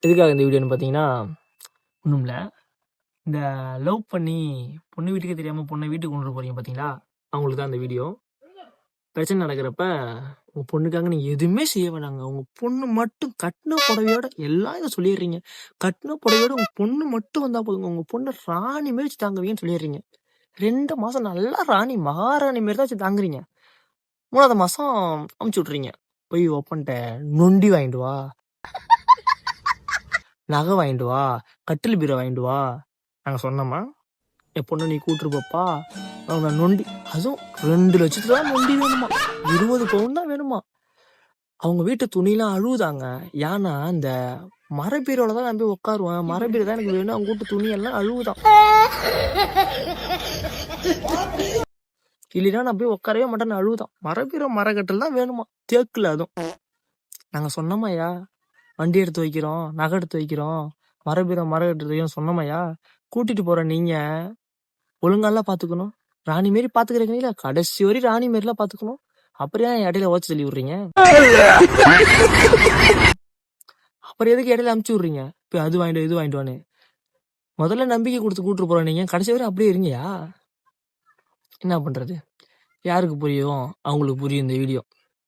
எதுக்காக இந்த வீடியோன்னு பார்த்தீங்கன்னா, ஒண்ணும் இல்ல. இந்த லவ் பண்ணி பொண்ணு வீட்டுக்கே தெரியாம பொண்ண வீட்டுக்கு கொண்டுட்டு போறீங்க பார்த்தீங்களா? அவங்களுக்கு தான் இந்த வீடியோ. பிரச்சனை நடக்கிறப்ப, உங்க பொண்ணுக்காக நீங்க எதுவுமே செய்ய வேணாங்க. உங்க பொண்ணு மட்டும் கட்டின புடவையோட எல்லாம் இத சொல்லிடுறீங்க. கட்டின புடவையோட உங்க பொண்ணு மட்டும் வந்தா போதுங்க. உங்க பொண்ண ராணி மாரி வச்சு தாங்குவீங்கன்னு சொல்லிடுறீங்க. 2 மாசம் நல்லா ராணி, மகாராணி மாரி தான் வச்சு தாங்குறீங்க. 3வது மாசம் அமுச்சு விட்டுறீங்க. போய் ஒப்பன்ட்ட நொண்டி வாங்கிட்டு வா, நகை வாங்கிட்டு வா, கட்டில் பீரோ வாங்கிட்டு வா. நாங்க சொன்னோமா? என் பொண்ணை நீ கூட்டுரு பாப்பா, அவங்க நொண்டி, அதுவும் 2 லட்சத்துல தான் நொண்டி வேணுமா, 20 பவுன் தான் வேணுமா. அவங்க வீட்டு துணிலாம் அழுவுதாங்க. ஏன்னா இந்த மரபீரோல தான் நான் போய் உட்காருவேன், மரபீரோ தான் எனக்கு வேணும், அவங்க வீட்டு துணி எல்லாம் அழுவுதான். இல்லைன்னா நான் போய் உட்காரவே மாட்டேன்னு அழுவுதான். மரபீரோ மரக்கட்டில் தான் வேணுமா, தேக்குல. அதுவும் நாங்க சொன்னோமாயா, வண்டி எடுத்து வைக்கிறோம், நகை எடுத்து வைக்கிறோம், மரபீரோ மரக்கட்டு வைக்கிறோம் சொன்னோமாயா. கூட்டிட்டு போற நீங்க ஒழுங்காலாம் பாத்துக்கணும். ராணி மாரி பாத்துக்கிறீங்களா, கடைசி வரை ராணி மாரிலாம் பாத்துக்கணும். அப்புறம் ஏன் இடையில ஓச்சு தள்ளி விடுறீங்க? அப்புறம் எதுக்கு இடையில அமுச்சு விடுறீங்க? இப்போ அது வாங்கிட்டு இது வாங்கிட்டு வான்னு. முதல்ல நம்பிக்கை கொடுத்து கூட்டு போற நீங்க கடைசி வரை அப்படியே இருங்கயா. என்ன பண்றது? யாருக்கு புரியும்? அவங்களுக்கு புரியும் இந்த வீடியோ.